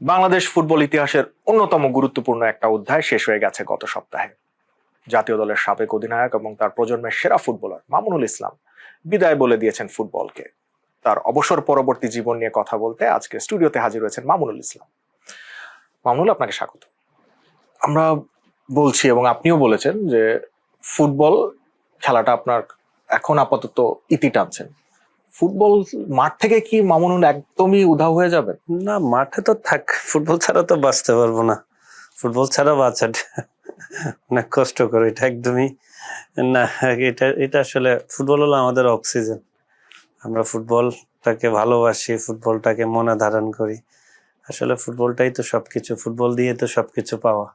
Bangladesh football ইতিহাসের অন্যতম গুরুত্বপূর্ণ একটা অধ্যায় শেষ হয়ে গেছে গত সপ্তাহে। জাতীয় দলের সাবেক অধিনায়ক এবং তার প্রজন্মের সেরা ফুটবলার মামুনুল ইসলাম বিদায় বলে দিয়েছেন ফুটবলকে। তার অবসর পরবর্তী জীবন নিয়ে কথা বলতে আজকে স্টুডিওতে হাজির হয়েছেন মামুনুল ইসলাম। মামুনুল, আপনাকে স্বাগত। আমরা বলছি এবং আপনিও বলেছেন যে ফুটবল খেলাটা আপনার এখন আপাতত ইতি টানছেন। ফুটবল মাঠ থেকে কি মামুনুল একদমই উধাও হয়ে যাবেন? না, মাঠে তো থাক, ফুটবল ছাড়া তো বাঁচতে পারবো না। ফুটবল ছাড়া বাঁচাটা অনেক কষ্টকর, এটা একদমই না। এটা এটা আসলে ফুটবল হলো আমাদের অক্সিজেন। আমরা ফুটবলটাকে ভালোবাসি, ফুটবলটাকে মনে ধারণ করি। আসলে ফুটবলটাই তো সবকিছু, ফুটবল দিয়ে তো সবকিছু পাওয়া।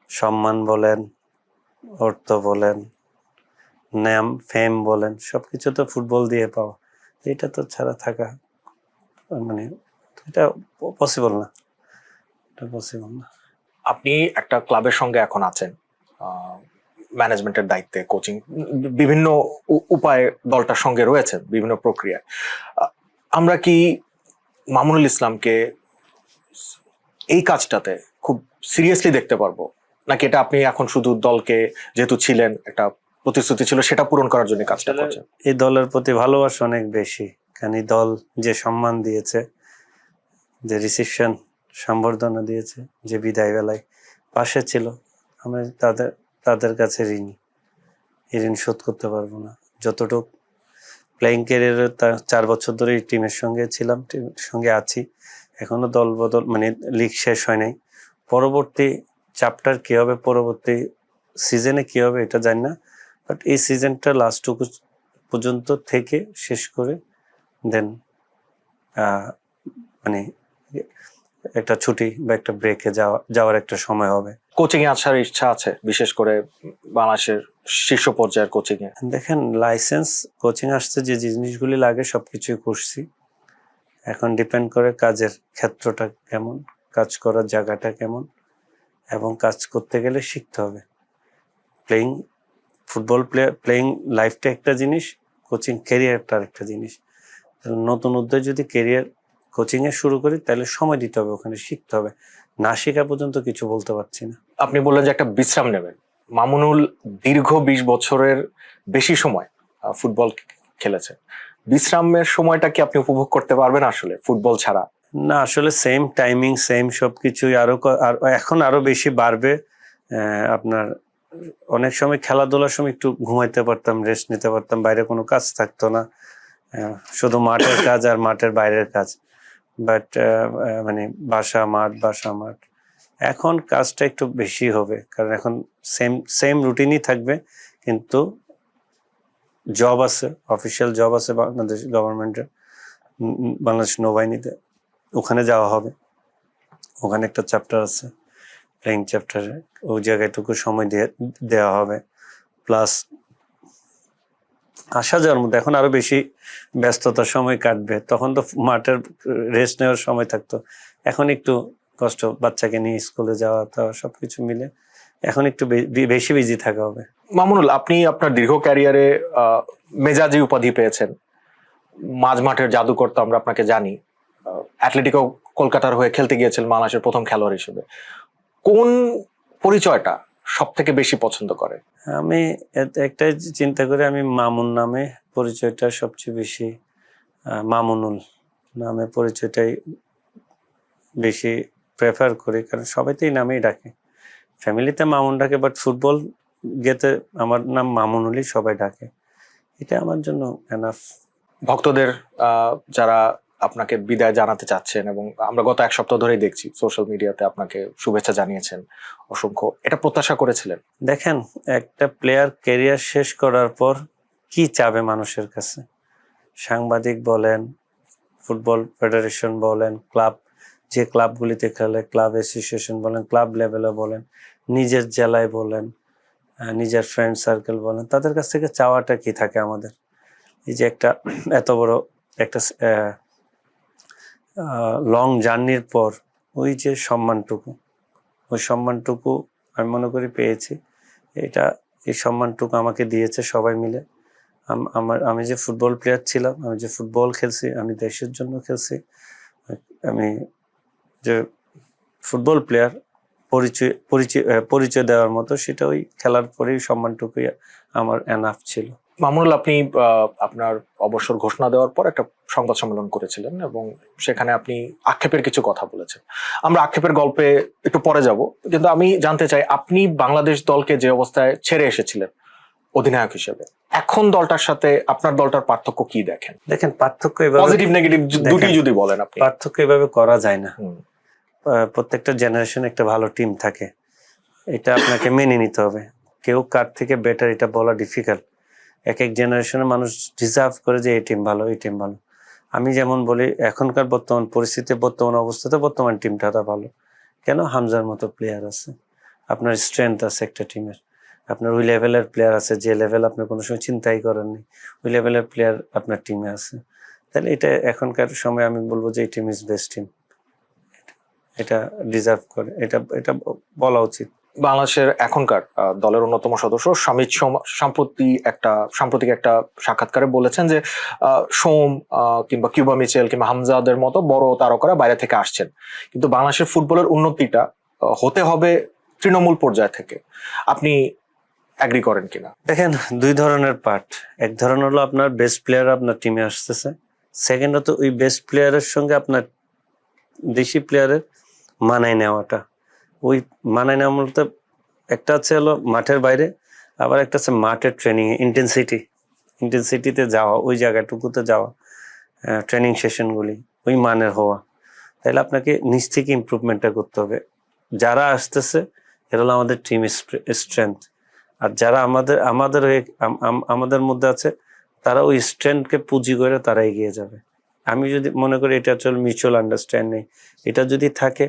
সম্মান বলেন, অর্থ বলেন, নাম ফেম বলেন, সবকিছু তো ফুটবল দিয়ে পাওয়া। এটা তো ছাড়া থাকা মানে এটা পসিবল না, এটা পসিবল না। আপনি একটা ক্লাবের সঙ্গে এখন আছেন, ম্যানেজমেন্টের দায়িত্বে, কোচিং, বিভিন্ন উপায়ে দলটার সঙ্গে রয়েছেন, বিভিন্ন প্রক্রিয়ায়। আমরা কি মামুনুল ইসলামকে এই কাজটাতে খুব সিরিয়াসলি দেখতে পারবো, নাকি এটা আপনি এখন শুধু দলকে, যেহেতু ছিলেন, একটা প্রতিশ্রুতি ছিল সেটা পূরণ করার জন্য কাজটা করছেন? এই দলের প্রতি ভালোবাসা অনেক বেশি, কারণ এই দল যে সম্মান দিয়েছে, যে রিসিপশন সম্বর্ধনা দিয়েছে, যে বিদায় বেলায় পাশে ছিল, আমি তাদের কাছে ঋণী। এই ঋণ শোধ করতে পারবো না। যতটুকু প্লেয়িং ক্যারিয়ারে 4 বছর ধরে এই টিমের সঙ্গে ছিলাম, টিমের সঙ্গে আছি। এখনো দল বদল মানে লিগ শেষ হয় নাই। পরবর্তী চ্যাপ্টার কী হবে, পরবর্তী সিজনে কী হবে এটা জানি না, বাট এই সিজনটা লাস্টটুকু পর্যন্ত থেকে শেষ করে দেন মানে একটা ছুটি বা একটা ব্রেকে যাওয়ার একটা সময় হবে। কোচিং এ আসার ইচ্ছা আছে, বিশেষ করে বাংলাদেশের শীর্ষ পর্যায়ের কোচিং এ? দেখেন, লাইসেন্স কোচিং আসতে যে জিনিসগুলি লাগে সবকিছুই করছি। এখন ডিপেন্ড করে কাজের ক্ষেত্রটা কেমন, কাজ করার জায়গাটা কেমন, এবং কাজ করতে গেলে শিখতে হবে। প্লেয়িং লাইফটা একটা জিনিস, কোচিং ক্যারিয়ারটা আরেকটা জিনিস। নতুন উদ্যোগে যদি ক্যারিয়ার কোচিংয়ে শুরু করি তাহলে সময় দিতে হবে, ওখানে শিখতে হবে। না শেখা পর্যন্ত কিছু বলতে পারছি না। আপনি বললেন যে একটা বিশ্রাম নেবেন। মামুনুল দীর্ঘ 20 বছরের বেশি সময় ফুটবল খেলেছেন। বিশ্রামের সময়টা কি আপনি উপভোগ করতে পারবেন আসলে ফুটবল ছাড়া? না, আসলে সেম টাইমিং, সেম সবকিছুই এখন আরো বেশি বাড়বে। আপনার অনেক সময় খেলাধুলার সময় একটু ঘুমাইতে পারতাম, রেস্ট নিতে পারতাম, বাইরে কোনো কাজ থাকতো না, শুধু মাঠের কাজ আর মাঠের বাইরের কাজ। বাট মানে বাসা মাঠ। এখন কাজটা একটু বেশি হবে, কারণ এখন সেম রুটিনই থাকবে, কিন্তু জব আছে, অফিসিয়াল জব আছে বাংলাদেশ গভর্নমেন্টের, বাংলাদেশ নৌবাহিনীতে। ওখানে যাওয়া হবে, ওখানে একটা চ্যাপ্টার আছে, প্লেইং চ্যাপ্টারে, ওই জায়গাটুকু সময় দেওয়া হবে। প্লাস আসা যাওয়ার মধ্যে এখন আরো বেশি ব্যস্ততার সময় কাটবে, তখন তো মাঠের রেস্ট নেওয়ার সময় থাকতো। এখন একটু কষ্ট, বাচ্চাকে নিয়ে স্কুলে যাওয়া সবকিছু মিলে এখন একটু বেশি বিজি থাকা হবে। মামুনুল, আপনি আপনার দীর্ঘ ক্যারিয়ারে মেজাজি উপাধি পেয়েছেন, মাঝ মাঠের জাদুকর তো আমরা আপনাকে জানি। অ্যাটলেটিকো কলকাতার হয়ে খেলতে গিয়েছিলেন বাংলাদেশের প্রথম খেলোয়াড় হিসেবে। কোন পরিচয়টা সব থেকে বেশি পছন্দ করেন? আমি একটাই চিন্তা করি, আমি মামুন নামে পরিচয়টা সবচেয়ে বেশি, মামুনুল নামে পরিচয়টাই বেশি প্রেফার করি, কারণ সবাই তো এই নামেই ডাকে। ফ্যামিলিতে মামুন ডাকে, বাট ফুটবল গেতে আমার নাম মামুনুলই সবাই ডাকে, এটা আমার জন্য এনাফ। ভক্তদের যারা আপনাকে বিদায় জানাতে চাচ্ছেন, এবং আমরা গত 1 সপ্তাহ ধরেই দেখছি সোশ্যাল মিডিয়াতে আপনাকে শুভেচ্ছা জানিয়েছেন অসংখ্য, এটা প্রত্যাশা করেছিলেন? দেখেন, একটা প্লেয়ার ক্যারিয়ার শেষ করার পর কি চাবে মানুষের কাছে? সাংবাদিক বলেন, ফুটবল ফেডারেশন বলেন, ক্লাব, যে ক্লাবগুলিতে খেলে, ক্লাব অ্যাসোসিয়েশন বলেন, ক্লাব লেভেলে বলেন, নিজের জেলায় বলেন, নিজের ফ্রেন্ড সার্কেল বলেন, তাদের কাছ থেকে চাওয়াটা কি থাকে আমাদের? এই যে একটা এত বড় একটা লং জার্নির পর ওই যে সম্মানটুকু, ওই সম্মানটুকু আমি মনে করি পেয়েছি। এই সম্মানটুকু আমাকে দিয়েছে সবাই মিলে। আমি যে ফুটবল প্লেয়ার ছিলাম, আমি যে ফুটবল খেলছি, আমি দেশের জন্য খেলছি, আমি যে ফুটবল প্লেয়ার পরিচয় দেওয়ার মতো, সেটা ওই খেলার পরেই সম্মানটুকুই আমার এনাফ ছিল। মামুনুল, আপনি আপনার অবসর ঘোষণা দেওয়ার পর একটা সংবাদ সম্মেলন করেছিলেন এবং সেখানে আপনি আক্ষেপের কিছু কথা বলেছেন। আমরা আক্ষেপের গল্পে একটু পরে যাব, কিন্তু আমি জানতে চাই আপনি বাংলাদেশ দলকে যে অবস্থায় ছেড়ে এসেছিলেন অধিনায়ক হিসেবে, এখন দলটার সাথে আপনার দলটার পার্থক্য কি দেখেন? দেখেন, পার্থক্য এভাবে পজিটিভ নেগেটিভ দুটি যদি বলেন আপনি। পার্থক্য এভাবে করা যায় না। হুম। প্রত্যেকটা জেনারেশন একটা ভালো টিম থাকে, এটা আপনাকে মেনে নিতে হবে। কেউ কার থেকে বেটার এটা বলা ডিফিকাল্ট। এক এক জেনারেশনের মানুষ ডিজার্ভ করে যে এই টিম ভালো, এই টিম ভালো। আমি যেমন বলি, এখনকার বর্তমান পরিস্থিতি, বর্তমান অবস্থাতে বর্তমান টিমটা ভালো। কেন? হামজার মতো প্লেয়ার আছে, আপনার স্ট্রেংথ আছে একটা টিমের, আপনার ওই লেভেলের প্লেয়ার আছে যে লেভেল আপনি কোনো সময় চিন্তাই করেননি, ওই লেভেলের প্লেয়ার আপনার টিমে আছে। তাহলে এটা এখনকার সময় আমি বলবো যে এই টিম ইজ বেস্ট টিম, এটা ডিজার্ভ করে, এটা এটা বলা উচিত। বাংলাদেশের এখনকার দলের অন্যতম সদস্য শামিদ সাম্প্রতিক একটা সাক্ষাৎকারে বলেছেন যে সোম কিংবা কিউবা মিচেল কিংবা হামজাদের মতো বড় তারকারা বাইরে থেকে আসছেন, কিন্তু বাংলাদেশের ফুটবলের উন্নতিটা হতে হবে তৃণমূল পর্যায় থেকে। আপনি এগ্রি করেন কিনা? দেখেন, দুই ধরনের পার্ট। এক ধরনের হলো আপনার বেস্ট প্লেয়ার আপনার টিমে আসতেছে, সেকেন্ড হতো ওই বেস্ট প্লেয়ারের সঙ্গে আপনার দেশি প্লেয়ারের মানায় নেওয়াটা। ওই মানায় নেওয়া বলতে একটা আছে হলো মাঠের বাইরে, আবার একটা আছে মাঠের ট্রেনিং ইন্টেন্সিটিতে যাওয়া, ওই জায়গাটুকুতে যাওয়া, ট্রেনিং সেশনগুলি ওই মানের হওয়া। তাহলে আপনাকে নিচ থেকে ইমপ্রুভমেন্টটা করতে হবে। যারা আসতেছে এরা হলো আমাদের টিম স্ট্রেংথ, আর যারা আমাদের মধ্যে আছে তারা ওই স্ট্রেংথকে পুঁজি করে তারা এগিয়ে যাবে। আমি যদি মনে করি এটা চল মিউচুয়াল আন্ডারস্ট্যান্ডিং, এটা যদি থাকে,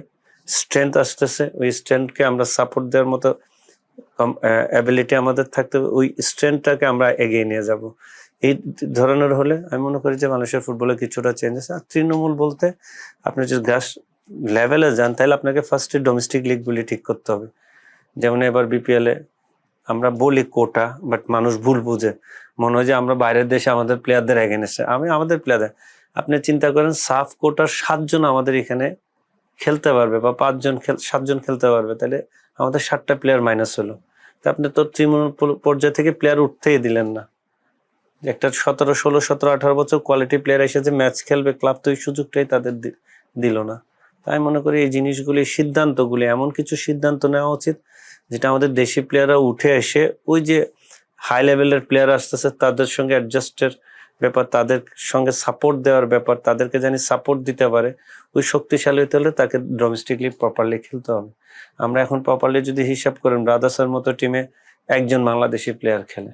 স্ট্রেংথ আসতেছে, ওই স্ট্রেংথকে আমরা সাপোর্ট দেওয়ার মতো অ্যাবিলিটি আমাদের থাকতে হবে, ওই স্ট্রেংথটাকে আমরা এগিয়ে নিয়ে যাব। এই ধরনের হলে আমি মনে করি যে মানুষের ফুটবলে কিছুটা চেঞ্জ আছে। আর তৃণমূল বলতে আপনি যদি গ্রাস লেভেলে যান, তাহলে আপনাকে ফার্স্টে ডোমেস্টিক লিগগুলি ঠিক করতে হবে। যেমন এবার বিপিএল এ আমরা বলি কোটা, বাট মানুষ ভুল বুঝে, মনে হয় যে আমরা বাইরের দেশে আমাদের প্লেয়ারদের এগেনস্টে। আমাদের প্লেয়ারদের আপনি চিন্তা করেন, সাফ কোটার 7 জন আমাদের এখানে খেলতে পারবে বা 7 জন খেলতে পারবে, তাহলে আমাদের 7টা প্লেয়ার মাইনাস হলো। তা আপনি তো তৃণমূল পর্যায়ে থেকে প্লেয়ার উঠতেই দিলেন না। একটা 17, 16, 17, 18 বছর কোয়ালিটি প্লেয়ার এসে যে ম্যাচ খেলবে, ক্লাব তো এই সুযোগটাই তাদের দিল না। তাই মনে করি এই জিনিসগুলি, সিদ্ধান্তগুলি, এমন কিছু সিদ্ধান্ত নেওয়া উচিত যেটা আমাদের দেশি প্লেয়াররা উঠে এসে ওই যে হাই লেভেলের প্লেয়ার আসতেছে তাদের সঙ্গে অ্যাডজাস্টের ব্যাপার, তাদের সঙ্গে সাপোর্ট দেওয়ার ব্যাপার, তাদেরকে জানি সাপোর্ট দিতে পারে, ওই শক্তিশালী হতে হলে তাকে ডোমেস্টিকলি প্রপারলি খেলতে হবে। আমরা এখন প্রপারলি যদি হিসাব করেন, ব্রাদার্সের মতো টিমে একজন বাংলাদেশি প্লেয়ার খেলে,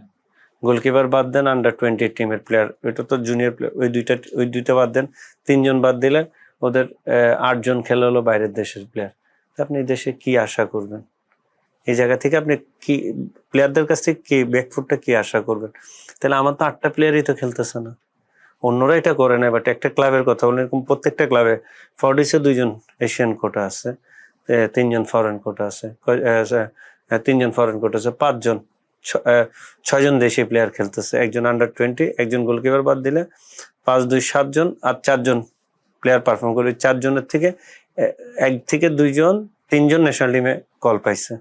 গোলকিপার বাদ দেন, আন্ডার-20 টিমের প্লেয়ার, এটা তো জুনিয়র প্লেয়ার, ওই দুইটা বাদ দেন, 3 জন বাদ দিলে ওদের 8 জন খেলে হলো বাইরের দেশের প্লেয়ার। আপনি দেশে কি আশা করবেন? এই জায়গা থেকে আপনি কি প্লেয়ারদের কাছ থেকে কি ব্যাকফুটটা কি আশা করবেন? তাহলে আমার তো 8টা প্লেয়ারই তো খেলতেছে না, অন্যরা এটা করে না। বাট একটা ক্লাবের কথা বলেন, এরকম প্রত্যেকটা ক্লাবে ফরডিসে 2 জন এশিয়ান কোটা আছে, 3 জন ফরেন কোটা আছে, 3 জন ফরেন কোটা আছে, 5 জন, 6 জন দেশি প্লেয়ার খেলতেছে, একজন আন্ডার-20, একজন গোলকিপার বাদ দিলে 5, 2, 7 জন, আর 4 জন প্লেয়ার পারফর্ম করে। 4 জনের থেকে 1 থেকে 2 জন, 3 জন ন্যাশনাল টিমে কল পাইছে।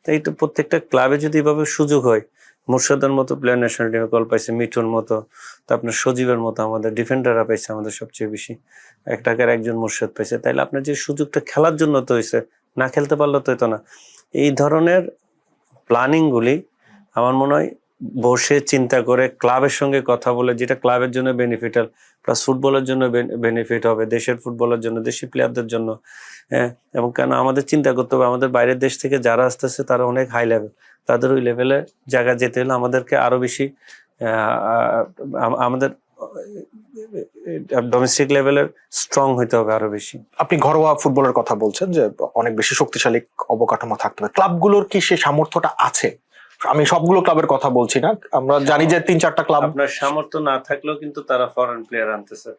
তাই তো প্রত্যেকটা ক্লাবে যদি এভাবে সুযোগ হয়, মুর্শিদার মতো প্লেয়ার ন্যাশনাল টিমে কল পাইছে, মিঠুর মতো, তো আপনার সজীবের মতো আমাদের ডিফেন্ডাররা পাইছে আমাদের সবচেয়ে বেশি, একটাকার একজন মুর্শিদ পাইছে। তাইলে আপনার যে সুযোগটা খেলার জন্য তো হয়েছে, না খেলতে পারলে তো হতো না। এই ধরনের প্ল্যানিং গুলি আমার মনে হয় বসে চিন্তা করে ক্লাবের সঙ্গে কথা বলে, যেটা ক্লাবের জন্য বেনিফিটাল, প্লাস ফুটবলের জন্য বেনিফিট হবে, দেশের ফুটবলের জন্য, দেশি প্লেয়ারদের জন্য। হ্যাঁ, এবং কেন আমাদের চিন্তা করতে হবে, আমাদের বাইরের দেশ থেকে যারা আসতেছে তারা অনেক হাই লেভেল, তাদের ওই লেভেলে জায়গা যেতে হলে আমাদেরকে আরো বেশি আমাদের ডোমেস্টিক লেভেলের স্ট্রং হইতে হবে আরো বেশি। আপনি ঘরোয়া ফুটবলের কথা বলছেন যে অনেক বেশি শক্তিশালী অবকাঠামো থাকতে হবে, ক্লাবগুলোর কি সেই সামর্থ্যটা আছে? আমি সবগুলো ক্লাবের কথা বলছি না, আমরা জানি যে 3-4টা ক্লাব। আপনার সামর্থ্য না থাকলেও কিন্তু তারা ফরেন প্লেয়ার আনতেছে।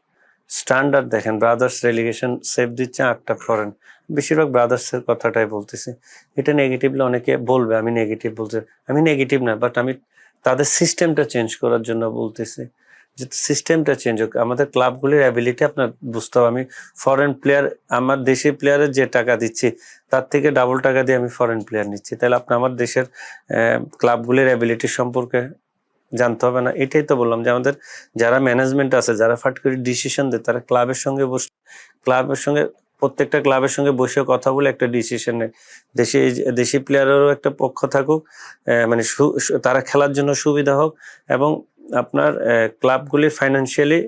স্ট্যান্ডার্ড দেখেন, ব্রাদার্স রেলিগেশন সেভ দিচ্ছে 8টা ফরেন, বেশিরভাগ ব্রাদার্স এর কথাটাই বলতেছি। এটা নেগেটিভলি অনেকে বলবে, আমি নেগেটিভ বলছি, আমি নেগেটিভ না, বাট আমি তাদের সিস্টেমটা চেঞ্জ করার জন্য বলতেছি, যে সিস্টেমটা চেঞ্জ হোক। আমাদের ক্লাবগুলির অ্যাবিলিটি আপনার বুঝতে হবে। আমি ফরেন প্লেয়ার, আমার দেশি প্লেয়ারের যে টাকা দিচ্ছি তার থেকে ডাবল টাকা দিয়ে আমি ফরেন প্লেয়ার নিচ্ছি, তাহলে আপনি আমার দেশের ক্লাবগুলির অ্যাবিলিটি সম্পর্কে জানতে হবে না? এটাই তো বললাম যে আমাদের যারা ম্যানেজমেন্ট আছে, যারা ফাট করে ডিসিশন দেয়, তারা ক্লাবের সঙ্গে ক্লাবের সঙ্গে প্রত্যেকটা ক্লাবের সঙ্গে বসে কথা বলে একটা ডিসিশন নেয়। দেশি প্লেয়ারেরও একটা পক্ষ থাকুক, মানে তারা খেলার জন্য সুবিধা হোক, এবং আপনার ক্লাবগুলির ফাইন্যান্সিয়ালি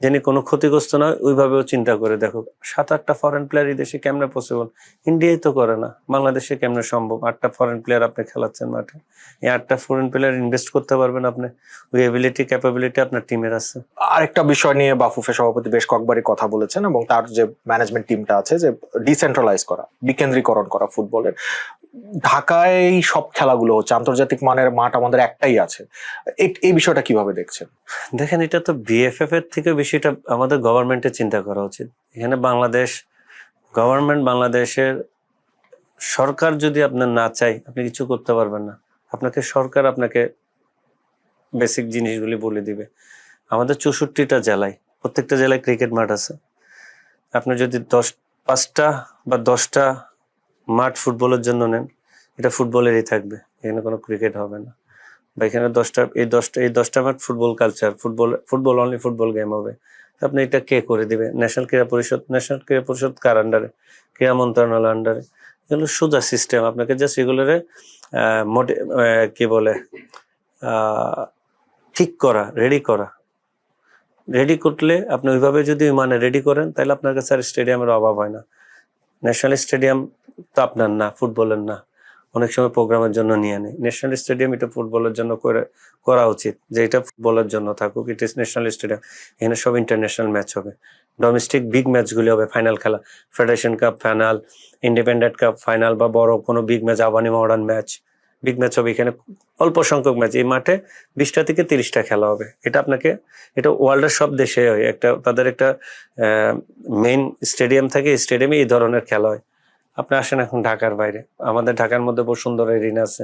যেন কোনো ক্ষতিগ্রস্ত নয় ওইভাবেও চিন্তা করে দেখো। 7-8টা ফরেন প্লেয়ার এই দেশে কেমনে পসিবল? ইন্ডিয়ায় তো করে না, বাংলাদেশে কেমনে সম্ভব? 8টা ফরেন প্লেয়ার আপনি খেলাচ্ছেন মাঠে, এই 8টা ফরেন প্লেয়ার ইনভেস্ট করতে পারবেন আপনি? ওই এবিলিটি ক্যাপাবিলিটি আপনার টিমের আছে। আরেকটা বিষয় নিয়ে বাফুফে সভাপতি বেশ কয়েকবারই কথা বলেছেন, এবং তার যে ম্যানেজমেন্ট টিমটা আছে, যে ডিসেন্ট্রালাইজ করা, বিকেন্দ্রীকরণ করা ফুটবলের। ঢাকায় এই সব খেলাগুলো হচ্ছে, আন্তর্জাতিক মানের মাঠ আমাদের একটাই আছে। এই বিষয়টা কিভাবে দেখছেন? দেখেন, এটা তো বিএফএফ এর থেকে বেশিটা আমাদের গভর্নমেন্টের চিন্তা করা উচিত। এখানে বাংলাদেশের সরকার যদি আপনার না চাই, আপনি কিছু করতে পারবেন না। সরকার আপনাকে বেসিক জিনিসগুলি বলে দিবে। আমাদের 64টা জেলায়, প্রত্যেকটা জেলায় ক্রিকেট মাঠ আছে। আপনি যদি 5টা বা 10টা মাঠ ফুটবলের জন্য নেন, এটা ফুটবলেরই থাকবে, এখানে কোনো ক্রিকেট হবে না। বা এখানে 10টা মাঠ football culture, football only football game হবে। আপনি এটা কে করে দিবে? ন্যাশনাল ক্রীড়া পরিষদ কার আন্ডারে? ক্রীড়া মন্ত্রণালয়ের আন্ডারে। এগুলো সোজা সিস্টেম। আপনাকে জাস্ট এগুলোরে কি বলে ঠিক করা, রেডি করলে আপনি ওইভাবে যদি মানে রেডি করেন, তাহলে আপনার কাছে আর স্টেডিয়ামের অভাব হয় না। ন্যাশনাল স্টেডিয়াম তো আপনার না, ফুটবলের না। অনেক সময় প্রোগ্রামের জন্য নিয়ে নেয়। ন্যাশনাল স্টেডিয়াম এটা ফুটবলের জন্য করা উচিত, যে এটা ফুটবলের জন্য থাকুক। ইট ইস ন্যাশনাল স্টেডিয়াম, এখানে সব ইন্টারন্যাশনাল ম্যাচ হবে, ডোমেস্টিক বিগ ম্যাচগুলি হবে, ফাইনাল খেলা, federation cup final, independent cup final, বা বড় কোনো বিগ ম্যাচ, আবানি মডার্ন ম্যাচ, বিগ ম্যাচ হবে। এখানে অল্প সংখ্যক ম্যাচ, এই মাঠে 20টা থেকে 30টা খেলা হবে। এটা ওয়ার্ল্ডের সব দেশে হয়। তাদের একটা মেইন স্টেডিয়াম থাকে, স্টেডিয়ামে এই ধরনের খেলা হয়। আপনি আসেন এখন ঢাকার বাইরে, আমাদের ঢাকার মধ্যে বসুন্ধরা এরিনা আছে,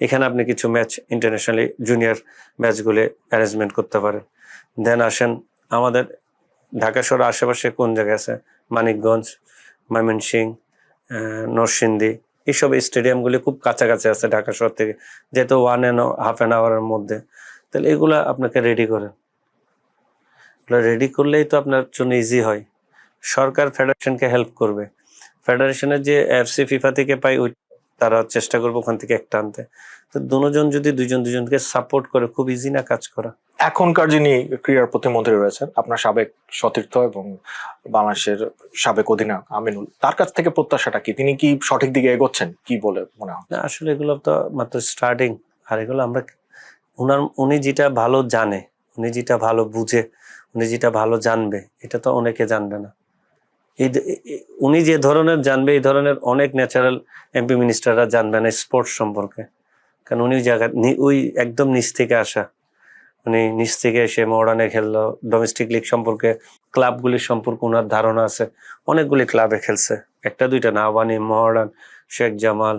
এখানে আপনি কিছু ম্যাচ ইন্টারন্যাশনালি জুনিয়র ম্যাচগুলি অ্যারেঞ্জমেন্ট করতে পারেন। দেন আসেন আমাদের ঢাকা শহরের আশেপাশে কোন জায়গায় আছে, মানিকগঞ্জ, ময়মনসিংহ, নরসিংদী, এইসব স্টেডিয়ামগুলি খুব কাছাকাছি আছে ঢাকা শহর থেকে, যেহেতু 1.5 hour মধ্যে। তাহলে এগুলা আপনাকে রেডি করেন। রেডি করলেই তো আপনার জন্য ইজি হয়। সরকার ফেডারেশনকে হেল্প করবে, ফেডারেশনের যে এফসি ফিফা থেকে পাই ওই তারা চেষ্টা করবে ওখান থেকে একটা আনতে। তো দুজন যদি দুজনকে সাপোর্ট করে, খুব ইজি না কাজ করা। এখনকার যিনি ক্রীড়া প্রতিমন্ত্রী রয়েছেন, আপনার সাবেক সতীর্থ এবং বাংলাদেশের সাবেক অধিনায়ক আমিনুল, তার কাছ থেকে প্রত্যাশাটা কি? তিনি কি সঠিক দিকে এগোচ্ছেন কি বলে মনে হয়? আসলে এগুলো তো মাত্র স্টার্টিং। আর এগুলো আমরা উনি যেটা ভালো জানে, উনি যেটা ভালো বুঝে, উনি যেটা ভালো জানবে, এটা তো অনেকে জানবে না। উনি যে ধরনের জানবে, এই ধরনের অনেক ন্যাচারাল এমপি মিনিস্টাররা জানবে না স্পোর্টস সম্পর্কে। কারণ উনি ওই একদম নিচ থেকে আসা, উনি নিচ থেকে এসে মডার্নে খেললো, ডোমেস্টিক লিগ সম্পর্কে, ক্লাবগুলির সম্পর্কে ওনার ধারণা আছে। অনেকগুলি ক্লাবে খেলছে, 1-2টা না, আবানি, মডার্ন, শেখ জামাল,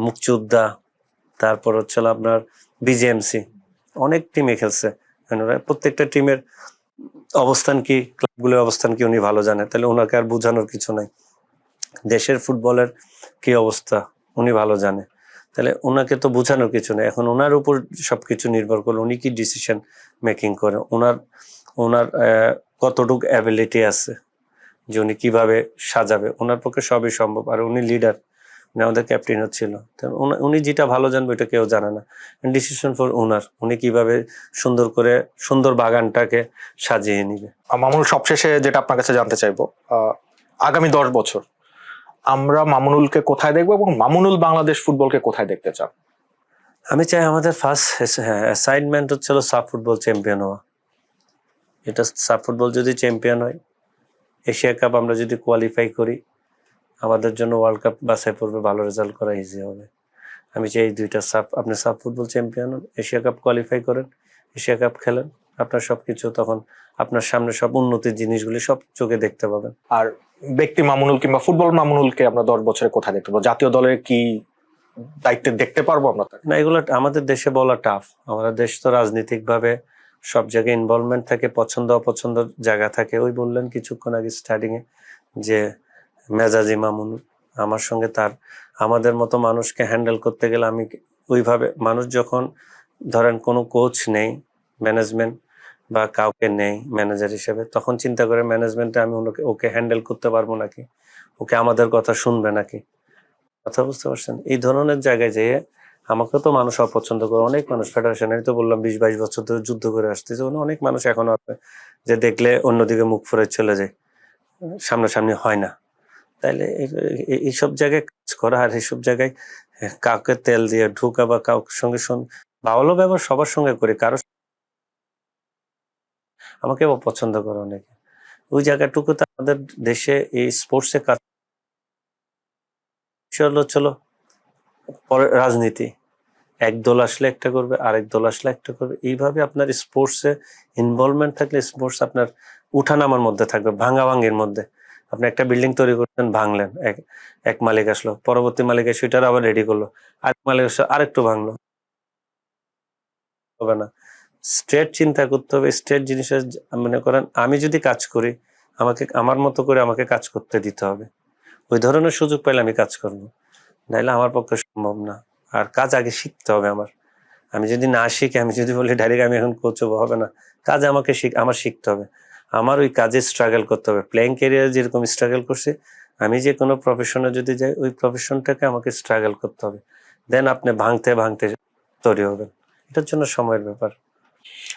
মুক্তিযোদ্ধা, তারপর হচ্ছিল আপনার বিজেএমসি, অনেক টিমে খেলছে। প্রত্যেকটা টিমের অবস্থান কি, ক্লাবগুলোর অবস্থান কি উনি ভালো জানে। তাহলে ওনাকে আর বোঝানোর কিছু নাই। দেশের ফুটবলের কি অবস্থা উনি ভালো জানে, তাহলে ওনাকে তো বোঝানোর কিছু নেই। এখন ওনার উপর সবকিছু নির্ভর করে, উনি কি ডিসিশন মেকিং করে, ওনার কতটুকু অ্যাবিলিটি আছে, যে উনি কিভাবে সাজাবে। ওনার পক্ষে সবই সম্ভব। আর উনি লিডার, আমাদের ক্যাপ্টেনও ছিল। উনি যেটা ভালো জানবে ওটা কেউ জানে না। ডিসিশন ফর ওনার, উনি কিভাবে সুন্দর বাগানটাকে সাজিয়ে নিবে। মামুনুল, সবশেষে যেটা আপনার কাছে জানতে চাইবো, আগামী 10 বছর আমরা মামুনুলকে কোথায় দেখবো, এবং মামুনুল বাংলাদেশ ফুটবলকে কোথায় দেখতে চান? আমি চাই আমাদের ফার্স্ট অ্যাসাইনমেন্ট হচ্ছিল সাব ফুটবল চ্যাম্পিয়ন হওয়া। এটা সাব ফুটবল যদি চ্যাম্পিয়ন হয়, এশিয়া কাপ আমরা যদি কোয়ালিফাই করি, আমাদের জন্য ওয়ার্ল্ড কাপ বাছাই পড়বে, ভালো রেজাল্ট করা ইজি হবে। আমি চাই এই দুইটা আপনি সাব ফুটবল চ্যাম্পিয়ন হন, এশিয়া কাপ কোয়ালিফাই করেন, এশিয়া কাপ খেলেন, আপনার সবকিছু তখন আপনার সামনে সব উন্নতির জিনিসগুলি সব চোখে দেখতে পাবেন। আর ব্যক্তি মামুনুল কিংবা ফুটবল মামুনুলকে আমরা 10 বছরে কোথায় দেখতে পাবো? জাতীয় দলের কি দায়িত্বে দেখতে পারবো আমরা তাকে? না, এগুলো আমাদের দেশে বলা টাফ। আমাদের দেশ তো রাজনৈতিক ভাবে সব জায়গায় ইনভলভমেন্ট থাকে, পছন্দ অপছন্দ জায়গা থাকে। ওই বললেন কিছুক্ষণ আগে স্টার্টিং এ যে মেজাজি মামুন, আমার সঙ্গে তার, আমাদের মতো মানুষকে হ্যান্ডেল করতে গেলে আমি ওইভাবে, মানুষ যখন ধরেন কোনো কোচ নেই, ম্যানেজমেন্ট বা কাউকে নেই ম্যানেজার হিসেবে, তখন চিন্তা করে ম্যানেজমেন্টে আমি ওকে হ্যান্ডেল করতে পারবো নাকি, ওকে আমাদের কথা শুনবে নাকি। কথা বুঝতে পারছেন? এই ধরনের জায়গায় যেয়ে আমাকে তো মানুষ অপছন্দ করে, অনেক মানুষ ফেডারেশন, আমি তো বললাম 20-22 বছর ধরে যুদ্ধ করে আসতেছে, অনেক মানুষ এখনো আছে যে দেখলে অন্যদিকে মুখ ফিরে চলে যায়, সামনাসামনি হয় না। তাইলে এইসব জায়গায় কাজ করা আর এইসব জায়গায় কাউকে তেল দিয়ে ঢুকা বা কাউকে সঙ্গে ভালো ব্যবহার সবার সঙ্গে করি, কারো আমাকে অপছন্দ করে অনেকে। ওই জায়গাটুকুতে আমাদের দেশে এই স্পোর্টসে কাজ হলো, চলো পরে রাজনীতি, এক দল আসলে একটা করবে, আরেক দল আসলে একটা করবে, এইভাবে আপনার স্পোর্টসে ইনভলভমেন্ট থাকলে স্পোর্টস আপনার উঠানামার মধ্যে থাকবে, ভাঙাভাঙির মধ্যে। আপনি একটা বিল্ডিং তৈরি করতেন, ভাঙলেন, এক মালিক আসলো, পরবর্তী মালিক এসে সেটার আবার রেডি করলো, আরেক মালিক এসে আরেকটু ভাঙলো, হবে না। স্ট্রেট চিন্তা করতে হবে, স্ট্রেট জিনিসের, মনে করেন আমি যদি কাজ করি, আমাকে আমার মতো করে আমাকে কাজ করতে দিতে হবে, ওই ধরনের সুযোগ পাইলে আমি কাজ করবো, নাইলে আমার পক্ষে সম্ভব না। আর কাজ আগে শিখতে হবে আমার। আমি যদি না শিখি, আমি যদি বলি ডাইরেক্ট আমি এখন কোচ হবো, হবে না। কাজ আমাকে আমার শিখতে হবে, আমার ওই কাজে স্ট্রাগল করতে হবে। প্লেয়িং ক্যারিয়ার যেরকম স্ট্রাগল করছি, আমি যে কোনো প্রফেশনে যদি যাই, ওই প্রফেশনটাকে আমাকে স্ট্রাগল করতে হবে, দেন আপনি ভাঙতে ভাঙতে তৈরি হবেন। এটার জন্য সময়ের ব্যাপার।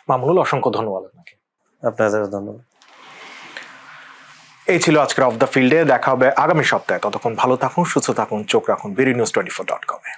মামুনুল, অসংখ্য ধন্যবাদ আপনাকে। আপনাদের ধন্যবাদ। এই ছিল আজকের অফ দ্য ফিল্ডে। দেখা হবে আগামী সপ্তাহে। ততক্ষণ ভালো থাকুন, সুস্থ থাকুন, চোখ রাখুন BD News 24.com-এ।